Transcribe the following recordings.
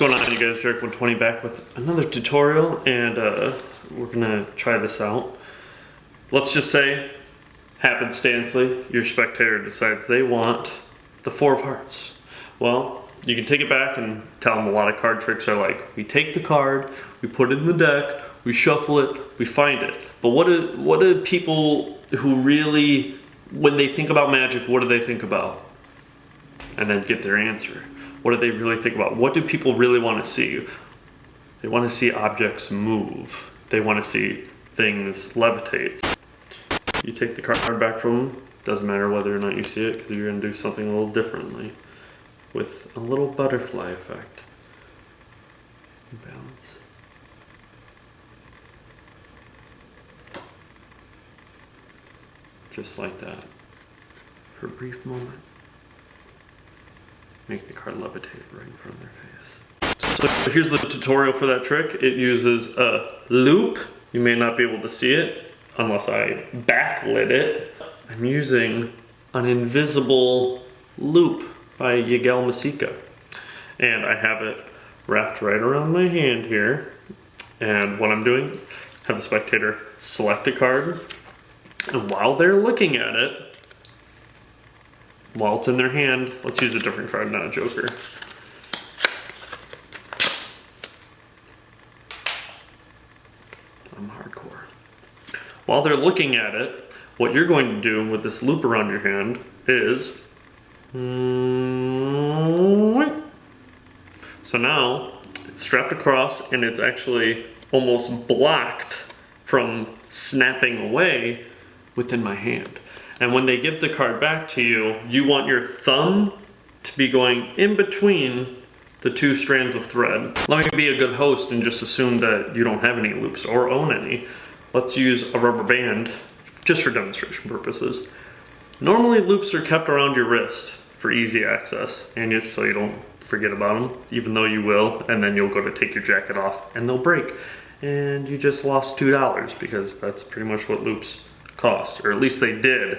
going on, you guys? Jarek 120 back with another tutorial, and we're gonna try this out. Let's just say, happenstancely, your spectator decides they want the 4 of hearts. Well, you can take it back and tell them a lot of card tricks are like, we take the card, we put it in the deck, we shuffle it, we find it. But what do people who really, when they think about magic, what do they think about? And then get their answer. What do they really think about? What do people really want to see? They want to see objects move. They want to see things levitate. You take the card back from them, doesn't matter whether or not you see it, because you're going to do something a little differently with a little butterfly effect. Balance. Just like that. For a brief moment. Make the card levitate right in front of their face. So here's the tutorial for that trick. It uses a loop. You may not be able to see it unless I backlit it. I'm using an invisible loop by Yigel Masika. And I have it wrapped right around my hand here. And what I'm doing, have the spectator select a card. And while they're looking at it, while it's in their hand, let's use a different card, not a joker. I'm hardcore. While they're looking at it, what you're going to do with this loop around your hand is... So now, it's strapped across and it's actually almost blocked from snapping away within my hand. And when they give the card back to you, you want your thumb to be going in between the 2 strands of thread. Let me be a good host and just assume that you don't have any loops or own any. Let's use a rubber band just for demonstration purposes. Normally loops are kept around your wrist for easy access, and just so you don't forget about them, even though you will, and then you'll go to take your jacket off and they'll break. And you just lost $2 because that's pretty much what loops cost, or at least they did.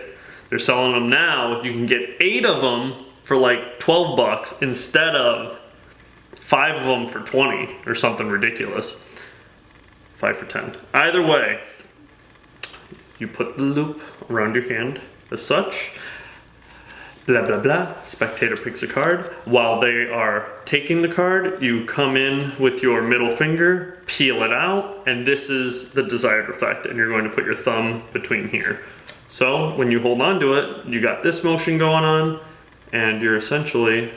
They're selling them now. You can get 8 of them for like 12 bucks instead of 5 of them for 20 or something ridiculous. 5 for 10. Either way, you put the loop around your hand as such. Blah, blah, blah. Spectator picks a card. While they are taking the card, you come in with your middle finger, peel it out, and this is the desired effect, and you're going to put your thumb between here. So when you hold on to it, you got this motion going on, and you're essentially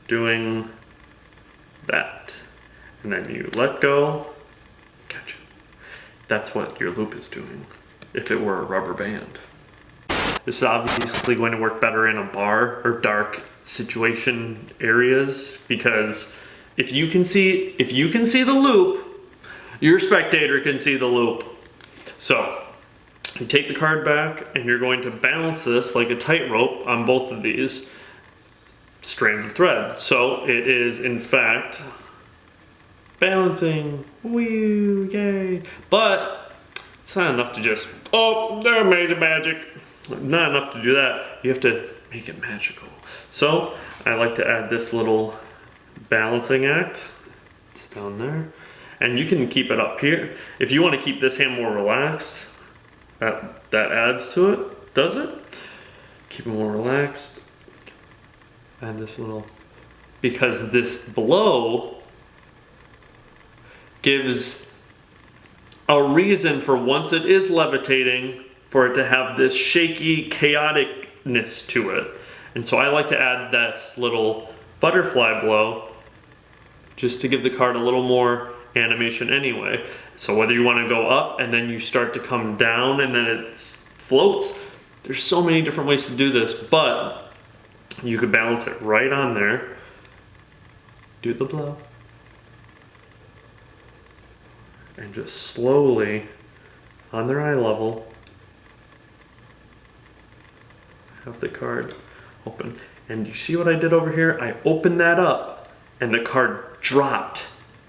doing that. And then you let go, catch it. That's what your loop is doing if it were a rubber band. This is obviously going to work better in a bar or dark situation areas, because if you can see the loop, your spectator can see the loop. So you take the card back and you're going to balance this like a tightrope on both of these strands of thread. So it is in fact balancing, woo, yay. But it's not enough to just, oh, there made the magic. Not enough to do that. You have to make it magical. So I like to add this little balancing act. It's down there. And you can keep it up here. If you want to keep this hand more relaxed, that adds to it, does it? Keep it more relaxed. Add this little, because this blow gives a reason for once it is levitating for it to have this shaky chaoticness to it. And so I like to add this little butterfly blow just to give the card a little more animation anyway. So whether you want to go up and then you start to come down and then it floats, there's so many different ways to do this, but you could balance it right on there. Do the blow. And just slowly, on their eye level, have the card open. And you see what I did over here? I opened that up and the card dropped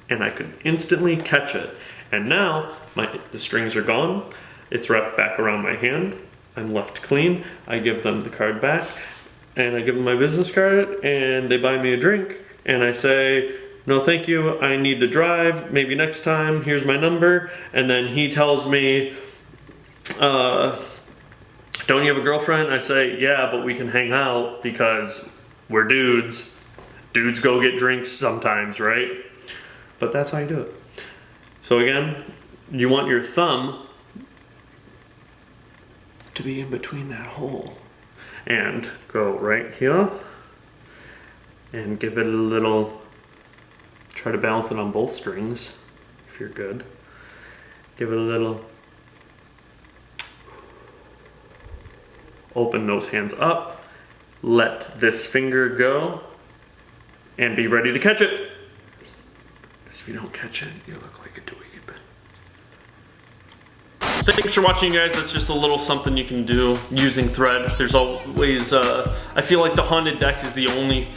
and I could instantly catch it. And now the strings are gone. It's wrapped back around my hand. I'm left clean. I give them the card back and I give them my business card and they buy me a drink and I say, no thank you, I need to drive, maybe next time, here's my number. And then he tells me, don't you have a girlfriend? I say, yeah, but we can hang out because we're dudes. Dudes go get drinks sometimes, right? But that's how you do it. So again, you want your thumb to be in between that hole. And go right here and give it a little, try to balance it on both strings if you're good. Give it a little, open those hands up, let this finger go, and be ready to catch it. Because if you don't catch it, you look like a dweeb. Thanks for watching, guys. That's just a little something you can do using thread. There's always, I feel like the haunted deck is the only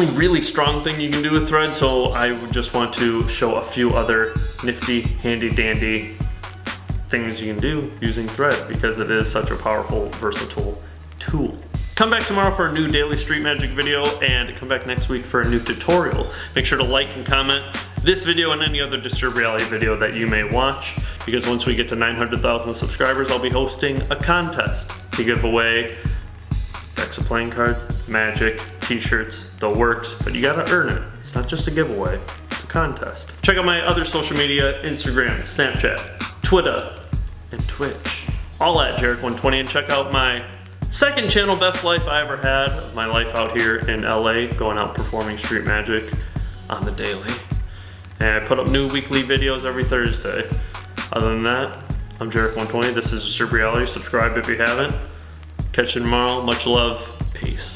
really strong thing you can do with thread, so I would just want to show a few other nifty, handy dandy things you can do using thread because it is such a powerful, versatile tool. Come back tomorrow for a new daily street magic video and come back next week for a new tutorial. Make sure to like and comment this video and any other Disturbed Reality video that you may watch, because once we get to 900,000 subscribers, I'll be hosting a contest to give away decks of playing cards, magic, t-shirts, the works, but you gotta earn it. It's not just a giveaway, it's a contest. Check out my other social media, Instagram, Snapchat, Twitter, and Twitch. All at Jarek120, and check out my second channel, Best Life I Ever Had, my life out here in LA, going out performing street magic on the daily. And I put up new weekly videos every Thursday. Other than that, I'm Jarek120. This is Disturbed Reality. Subscribe if you haven't. Catch you tomorrow. Much love. Peace.